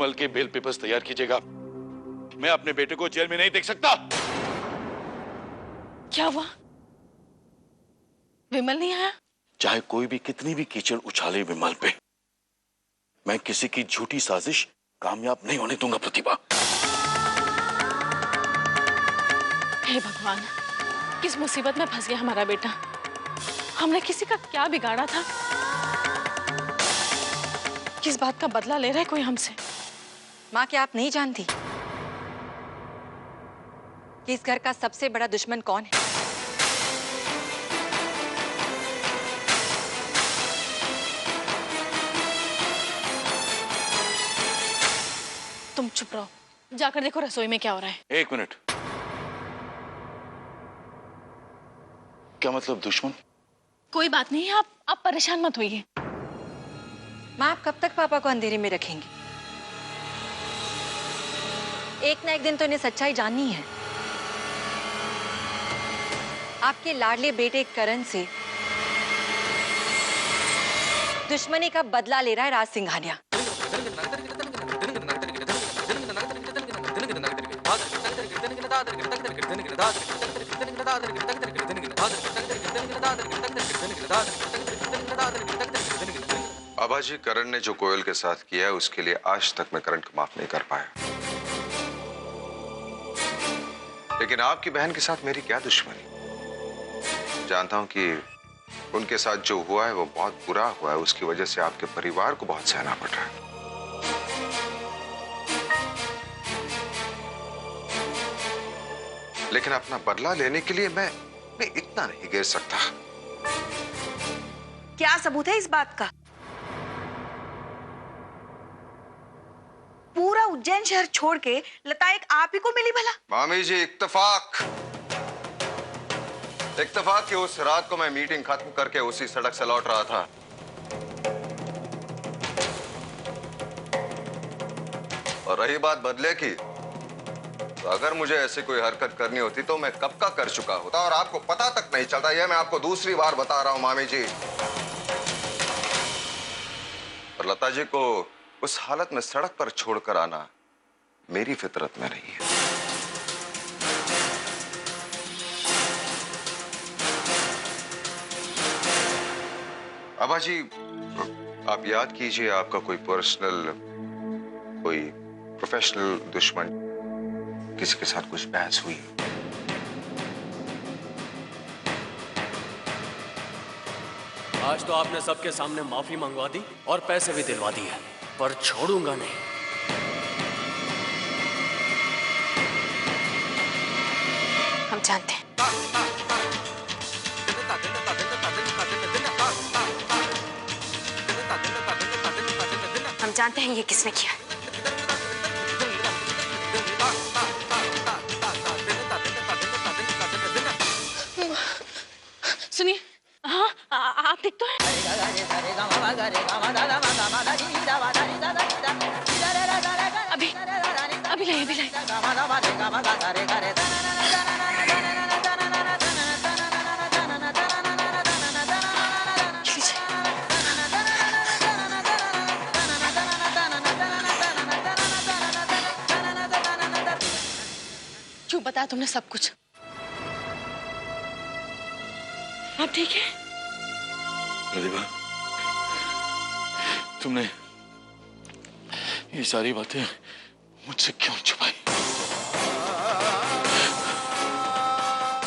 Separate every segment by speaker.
Speaker 1: विमल के bell peppers तैयार कीजिएगा। मैं अपने बेटे को जेल में नहीं देख सकता।
Speaker 2: क्या हुआ? विमल नहीं आया?
Speaker 1: चाहे कोई भी कितनी भी कीचड़ उछाले विमल पे, मैं किसी की झूठी साजिश कामयाब नहीं होने दूंगा प्रतिभा।
Speaker 2: हे भगवान, किस मुसीबत में फंस गया हमारा बेटा। हमने किसी का क्या बिगाड़ा था? किस बात का बदला ले रहा है कोई हमसे?
Speaker 3: माँ, क्या आप नहीं जानती कि इस घर का सबसे बड़ा दुश्मन कौन है?
Speaker 2: तुम चुप रहो, जाकर देखो रसोई में क्या हो रहा है।
Speaker 1: एक मिनट, क्या मतलब दुश्मन?
Speaker 2: कोई बात नहीं है, आप परेशान मत होइए।
Speaker 3: माँ, आप कब तक पापा को अंधेरे में रखेंगी? एक ना एक दिन तो इन्हें सच्चाई जाननी है। आपके लाडले बेटे करण से दुश्मनी का बदला ले रहा है राज सिंघानिया।
Speaker 4: बाबा जी, करण ने जो कोयल के साथ किया है उसके लिए आज तक मैं करण को माफ नहीं कर पाया। लेकिन आपकी बहन के साथ मेरी क्या दुश्मनी? जानता हूं कि उनके साथ जो हुआ है वो बहुत बुरा हुआ है। उसकी वजह से आपके परिवार को बहुत सहना पड़ रहा है। लेकिन अपना बदला लेने के लिए मैं इतना नहीं गिर सकता।
Speaker 5: क्या सबूत है इस बात का? पूरा उज्जैन शहर छोड़ के लता एक आप ही को मिली भला?
Speaker 4: मामी जी, इत्तेफाक की उस रात को मैं मीटिंग खत्म करके उसी सड़क से लौट रहा था। और रही बात बदले की, तो अगर मुझे ऐसी कोई हरकत करनी होती तो मैं कब का कर चुका होता और आपको पता तक नहीं चलता। यह मैं आपको दूसरी बार बता रहा हूं मामी जी। और लता जी को उस हालत में सड़क पर छोड़कर आना मेरी फितरत में नहीं है। अबा जी, आप याद कीजिए, आपका कोई पर्सनल, कोई प्रोफेशनल दुश्मन, किसी के साथ कुछ बहस हुई?
Speaker 6: आज तो आपने सबके सामने माफी मंगवा दी और पैसे भी दिलवा दिए, पर छोड़ूंगा नहीं।
Speaker 2: हम जानते हैं। हम जानते हैं ये किसने किया है। सुनिए, हाँ, आप ठीक तो हैं? अभी लाइए, अभी लाइए। क्यों बताया तुमने सब कुछ? आप ठीक है?
Speaker 1: प्रतिभा, तुमने ये सारी बातें मुझसे क्यों छुपाई?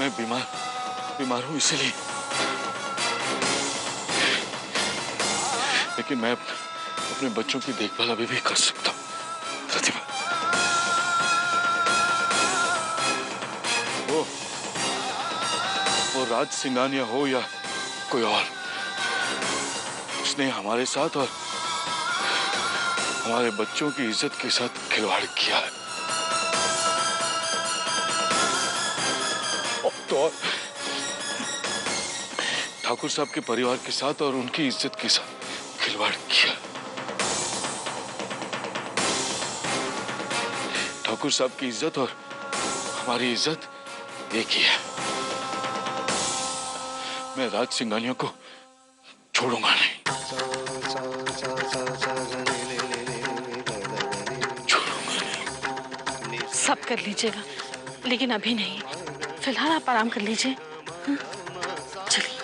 Speaker 1: मैं बीमार हूं इसलिए, लेकिन मैं अपने बच्चों की देखभाल अभी भी कर सकता हूं। प्रतिभा, वो राज सिंघानिया हो या कोई और, उसने हमारे साथ और हमारे बच्चों की इज्जत के साथ खिलवाड़ किया है। तो ठाकुर साहब के परिवार के साथ और उनकी इज्जत के साथ खिलवाड़ किया। ठाकुर साहब की इज्जत और हमारी इज्जत एक ही है। मैं राज सिंघानिया को छोड़ूंगा नहीं।
Speaker 2: सब कर लीजिएगा, लेकिन अभी नहीं। फिलहाल आप आराम कर लीजिए। चलिए,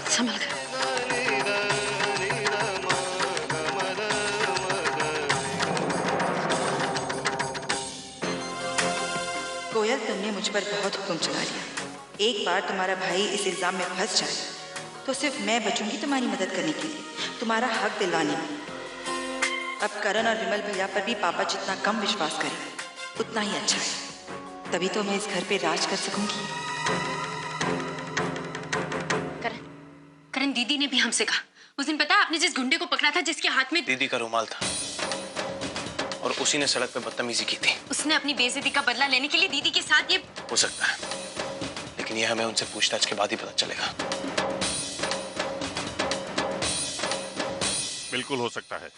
Speaker 2: संभल कर।
Speaker 5: कोयल, तुमने मुझ पर बहुत हुक्म चला लिया। एक बार तुम्हारा भाई इस इल्जाम में फंस जाए तो सिर्फ मैं बचूंगी तुम्हारी मदद करने के लिए, तुम्हारा हक दिलवाने में। अब करण और विमल भैया पर भी पापा जितना कम विश्वास करें उतना ही अच्छा है। तभी तो मैं इस घर पे राज कर सकूंगी।
Speaker 3: करण, दीदी ने भी हमसे कहा, उस दिन पता है आपने जिस गुंडे को पकड़ा था जिसके हाथ में
Speaker 6: दीदी का रुमाल था और उसी ने सड़क पे बदतमीजी की थी।
Speaker 3: उसने अपनी बेइज्जती का बदला लेने के लिए दीदी के साथ ये।
Speaker 6: हो सकता है, लेकिन यह हमें उनसे पूछताछ के बाद ही पता चलेगा।
Speaker 7: बिल्कुल हो सकता है।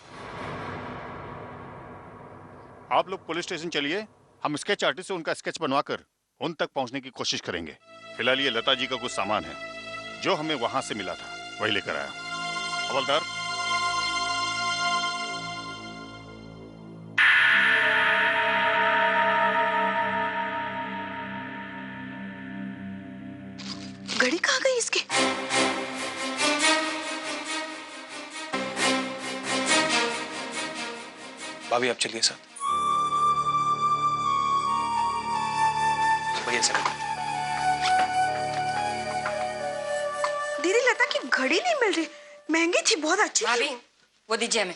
Speaker 7: आप लोग पुलिस स्टेशन चलिए, हम स्केच आर्टिस्ट से उनका स्केच बनवाकर उन तक पहुंचने की कोशिश करेंगे। फिलहाल ये लता जी का कुछ सामान है जो हमें वहां से मिला था, वही लेकर आया। हवलदार,
Speaker 5: घड़ी कहाँ गई इसकी?
Speaker 6: भाभी आप चलिए साथ। भैया से
Speaker 5: दीदी, लता की घड़ी नहीं मिल रही। महंगी थी, बहुत अच्छी थी।
Speaker 3: वो दीजिए हमें।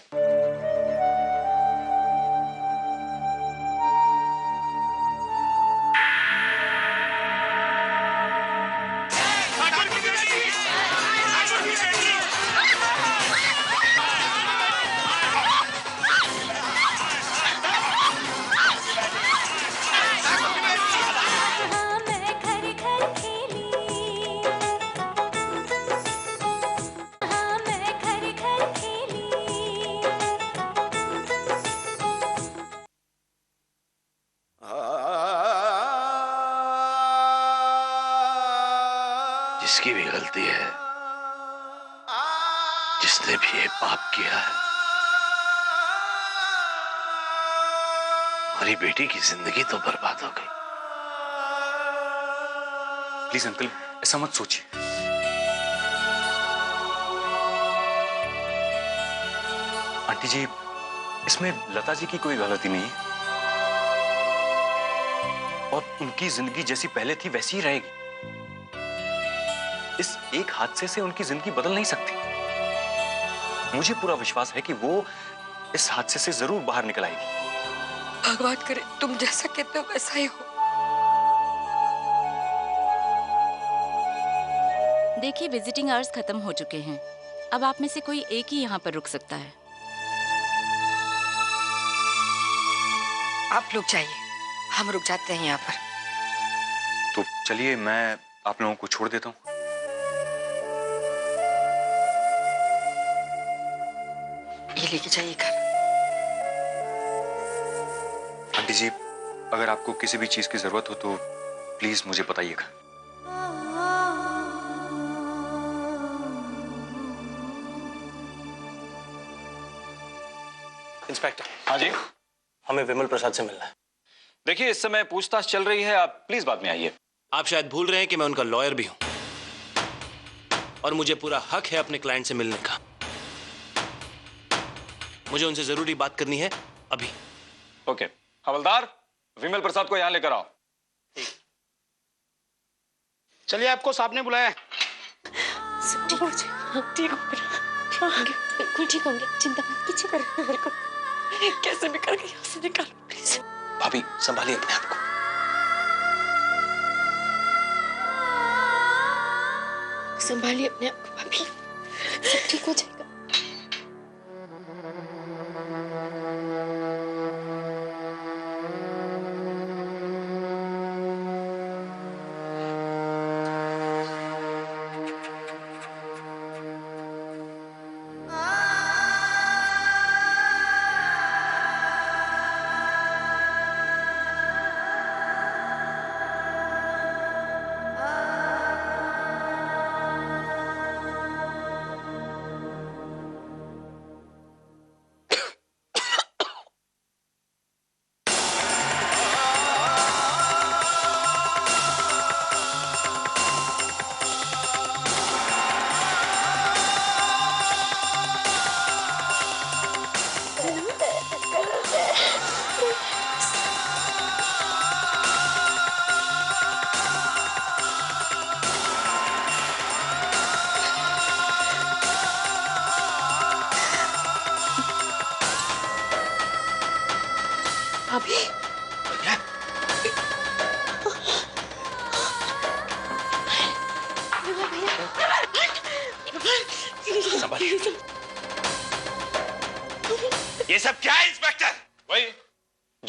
Speaker 1: जिसकी भी गलती है, जिसने भी ये पाप किया है, हमारी बेटी की जिंदगी तो बर्बाद हो गई।
Speaker 8: प्लीज अंकल, ऐसा मत सोचिए। आंटी जी, इसमें लता जी की कोई गलती नहीं है और उनकी जिंदगी जैसी पहले थी वैसी ही रहेगी। इस एक हादसे से उनकी जिंदगी बदल नहीं सकती। मुझे पूरा विश्वास है कि वो इस हादसे से जरूर बाहर निकल आएगी।
Speaker 3: भगवान करे तुम जैसा कहते हो वैसा ही हो।
Speaker 9: देखिए, विजिटिंग आवर्स खत्म हो चुके हैं। अब आप में से कोई एक ही यहाँ पर रुक सकता है।
Speaker 3: आप लोग जाइए, हम रुक जाते हैं यहाँ पर।
Speaker 8: तो चलिए, मैं आप लोगों को छोड़ देता हूँ।
Speaker 3: ये लेके जाइए घर।
Speaker 8: आंटी जी, अगर आपको किसी भी चीज की जरूरत हो तो प्लीज मुझे बताइएगा।
Speaker 6: इंस्पेक्टर।
Speaker 10: हाँ जी।
Speaker 6: हमें विमल प्रसाद से मिलना है।
Speaker 10: देखिए, इस समय पूछताछ चल रही है, आप प्लीज बाद में आइए।
Speaker 6: आप शायद भूल रहे हैं कि मैं उनका लॉयर भी हूं और मुझे पूरा हक है अपने क्लाइंट से मिलने का। मुझे उनसे जरूरी बात करनी है अभी।
Speaker 10: ओके, हवलदार, विमल प्रसाद को यहां लेकर आओ।
Speaker 11: चलिए, आपको साहब ने बुलाया है।
Speaker 2: सब ठीक हो जाए। ठीक होंगे, बिल्कुल ठीक होंगे। चिंता मत कीजिए, बिल्कुल कैसे भी करके यहाँ से निकालो प्लीज।
Speaker 6: भाभी संभालिए अपने आप को।
Speaker 2: संभालिए अपने आप को भाभी, सब ठीक हो जाएगा।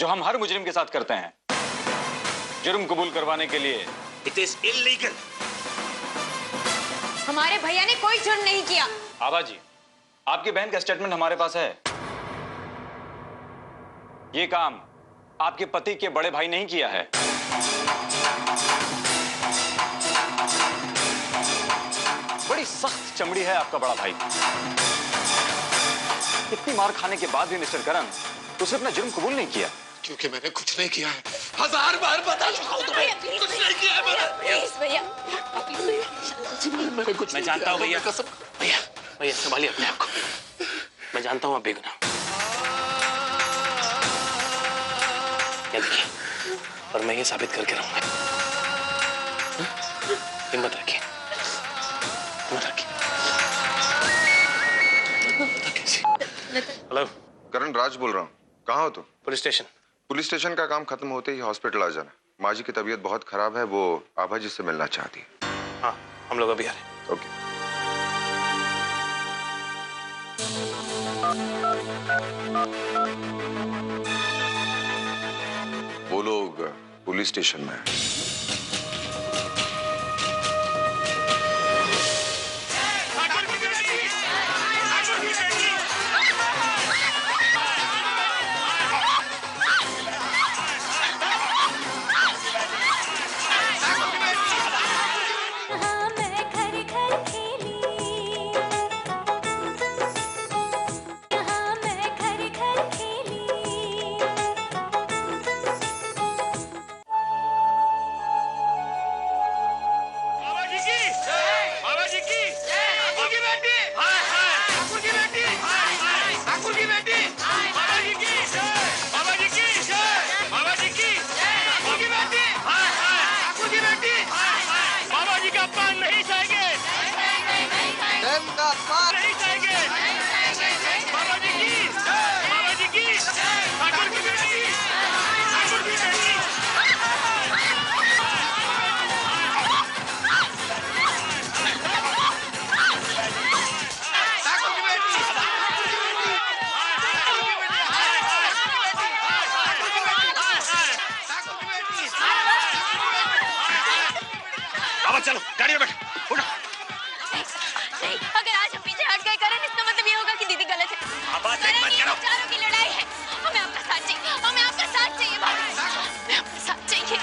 Speaker 10: जो हम हर मुजरिम के साथ करते हैं। जुर्म कबूल करवाने के लिए
Speaker 12: इट इज इलीगल।
Speaker 2: हमारे भैया ने कोई जुर्म नहीं किया।
Speaker 10: आबा जी, आपकी बहन का स्टेटमेंट हमारे पास है। ये काम आपके पति के बड़े भाई नहीं किया है। बड़ी सख्त चमड़ी है आपका बड़ा भाई। इतनी मार खाने के बाद भी मिस्टर करण उसने अपना जुर्म कबूल नहीं किया।
Speaker 12: क्योंकि मैंने कुछ नहीं किया है। 1000 बार बता चुका हूं तुम्हें, कुछ नहीं किया है मैंने।
Speaker 2: प्लीज भैया,
Speaker 12: मैंने कुछ
Speaker 6: मैं
Speaker 12: नहीं
Speaker 6: जानता हूँ
Speaker 12: किया,
Speaker 6: भैया।
Speaker 12: कसम।
Speaker 6: भैया भैया संभालिए अपने आप को। मैं जानता हूँ आप बेगुनाह। क्या देखिए, और मैं ये साबित करके रहूंगा। हिम्मत रखिए, हिम्मत रखिए। हेलो,
Speaker 4: करण राज बोल रहा हूँ। कहाँ हो तुम?
Speaker 6: Police station.
Speaker 4: पुलिस स्टेशन का काम खत्म होते ही हॉस्पिटल आ जाना। माँ जी की तबीयत बहुत खराब है, वो आभा जी से मिलना चाहती है।
Speaker 6: हाँ, हम लोग अभी आ रहे हैं।
Speaker 4: ओके। वो लोग पुलिस स्टेशन में हैं।
Speaker 12: चलो गाड़ी में बैठ, उठो।
Speaker 2: अगर आज हम पीछे हट गए करण, इसका मतलब ये होगा कि दीदी गलत है। करण, ये विचारों की लड़ाई है। हमें आपका साथ चाहिए, हमें आपका साथ चाहिए भाभी, हमें आपका साथ चाहिए।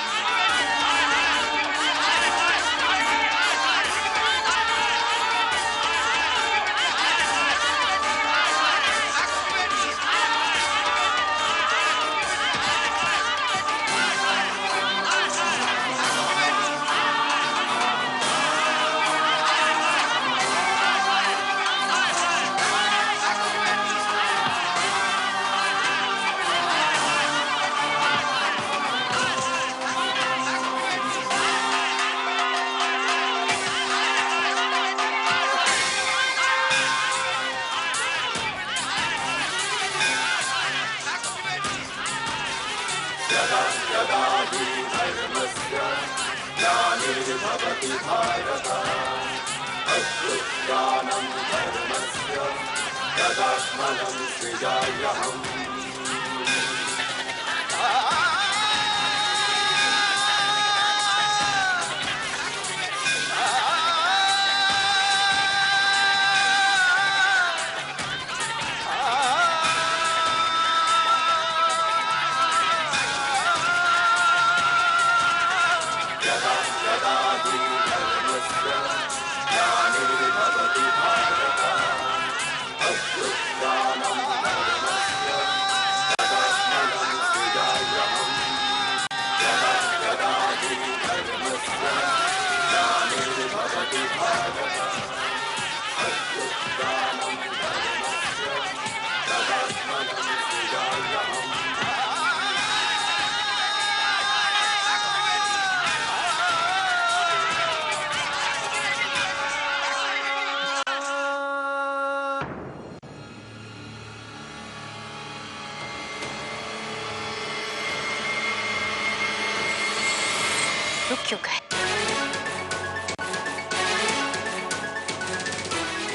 Speaker 2: रुक क्यों गए?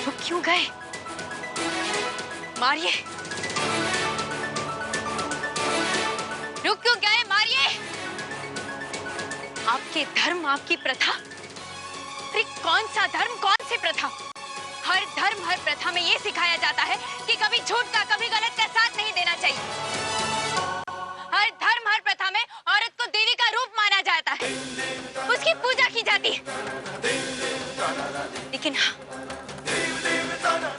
Speaker 2: रुक क्यों गए? मारिए,
Speaker 13: आपके धर्म, आपकी प्रथा। अरे कौन सा धर्म, कौन सी प्रथा? हर धर्म, हर प्रथा में ये सिखाया जाता है कि कभी झूठ का, कभी गलत का साथ नहीं देना चाहिए। हर धर्म, हर प्रथा में औरत को देवी का रूप माना जाता है, उसकी पूजा की जाती है। लेकिन हाँ,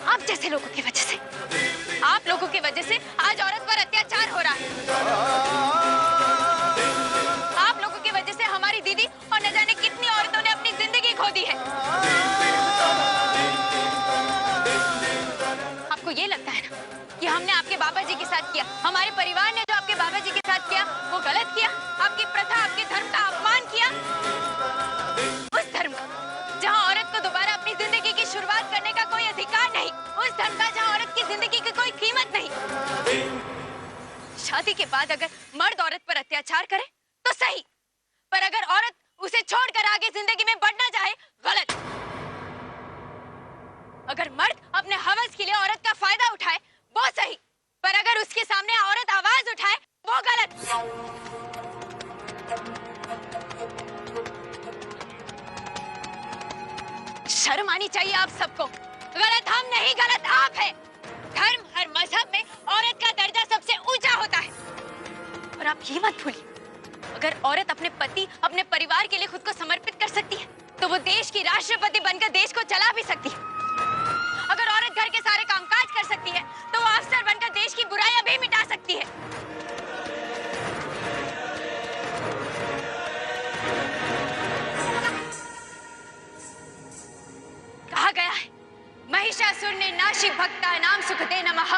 Speaker 13: आप जैसे लोगों की वजह से, आप लोगों की वजह से आज औरत पर अत्याचार हो रहा है। आप लोगों की वजह से हमारी दीदी और न जाने कितनी औरतों ने अपनी जिंदगी खो दी है। आपको ये लगता है ना कि हमने आपके बाबा जी के साथ किया, हमारे परिवार ने जो आपके बाबा जी के साथ किया वो गलत किया, आपकी प्रथा, आपके धर्म का अपमान किया। उस धर्म का जहाँ औरत को दोबारा अपनी जिंदगी की शुरुआत करने का कोई अधिकार नहीं, उस धर्म का जहाँ औरत की जिंदगी की कोई कीमत नहीं। शादी के बाद अगर मर्द औरत पर अत्याचार करे तो सही, पर अगर औरत उसे छोड़कर आगे जिंदगी में बढ़ना चाहे, गलत। अगर मर्द अपने हवस के लिए औरत का फायदा उठाए वो सही, पर अगर उसके सामने औरत आवाज उठाए वो गलत। शर्म आनी चाहिए आप सबको। गलत हम नहीं, गलत आप है। धर्म, हर मजहब में औरत का दर्जा सबसे ऊंचा होता है। और आप ये मत भूलिए, अगर औरत अपने पति, अपने परिवार के लिए खुद को समर्पित कर सकती है तो वो देश की राष्ट्रपति बनकर देश को चला भी सकती है। अगर औरत घर के सारे कामकाज कर सकती है तो वो अफसर बनकर देश की बुराइयां भी मिटा सकती है। कहा गया है, महिषासुर ने नाशी भक्ता नाम सुख दे नमः,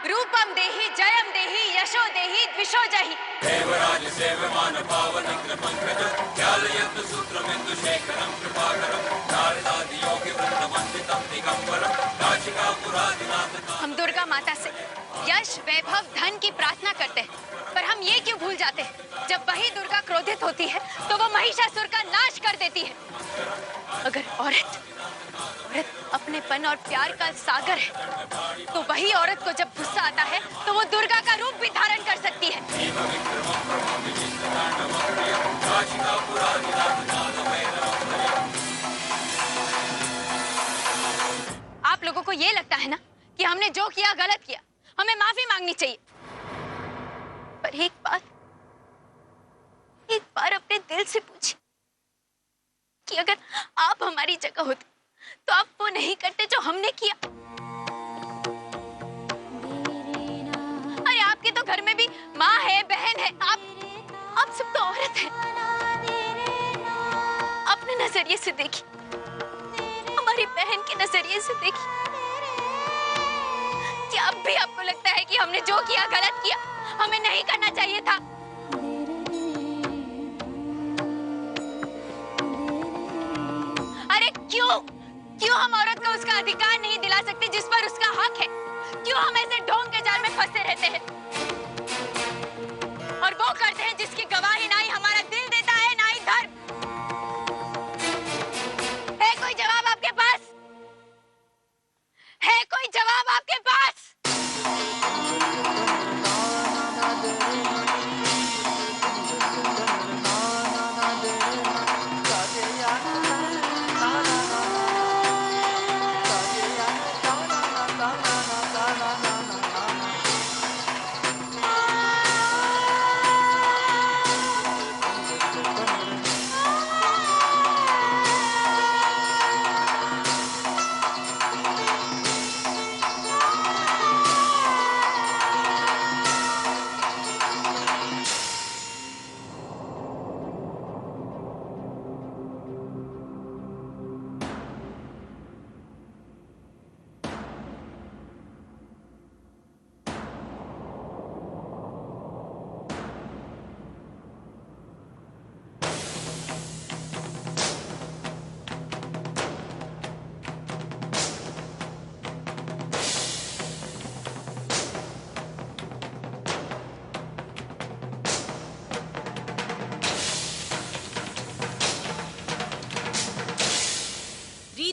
Speaker 13: रूपम देहि जयम देहि यशो देहि द्विषो जहि।
Speaker 14: देवराज सेवमान पावन पंकज ध्यालयत सूत्रमिंदु शेखरम कृपाकरम नारदादि योगी वृंद वंदितम दिगंबरम काशिका पुरादिनाथ।
Speaker 13: हम दुर्गा माता से यश, वैभव, धन की प्रार्थना करते हैं, पर हम ये क्यों भूल जाते हैं जब वही दुर्गा क्रोधित होती है तो वो महिषासुर का नाश कर देती है। अगर औरत अपनेपन और प्यार का सागर है तो वही औरत को जब गुस्सा आता है तो वो दुर्गा का रूप भी धारण कर सकती है। आप लोगों को ये लगता है ना कि हमने जो किया गलत किया, हमें माफी मांगनी चाहिए। पर एक बार अपने दिल से पूछिए कि अगर आप हमारी जगह होते तो आप वो नहीं करते जो हमने किया। अरे आपके तो घर में भी माँ है, बहन है, आप सब तो औरत हैं। अपने नजरिए से देखिए, हमारी बहन के नजरिए से देखिए। क्या अब भी आपको लगता है कि हमने जो किया गलत किया, हमें नहीं करना चाहिए था? अरे क्यों हम औरत को उसका अधिकार नहीं दिला सकते जिस पर उसका हक है? क्यों हम ऐसे ढोंग के जाल में फंसे रहते हैं और वो करते हैं जिसकी गवाही ना ही हमारा दिल देता है ना ही धर्म? है कोई जवाब आपके पास? है कोई जवाब आपके पास?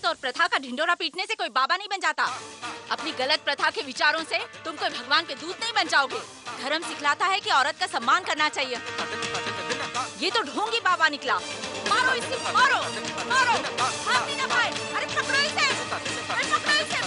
Speaker 9: और प्रथा का ढिंडोरा पीटने से कोई बाबा नहीं बन जाता। अपनी गलत प्रथा के विचारों से तुम कोई भगवान के दूत नहीं बन जाओगे। धर्म सिखलाता है कि औरत का सम्मान करना चाहिए। ये तो ढोंगी बाबा निकला। मारो इसे, मारो मारो, भाग नहीं ना पाए। अरे पकड़ो इसे, अरे पकड़ो इसे,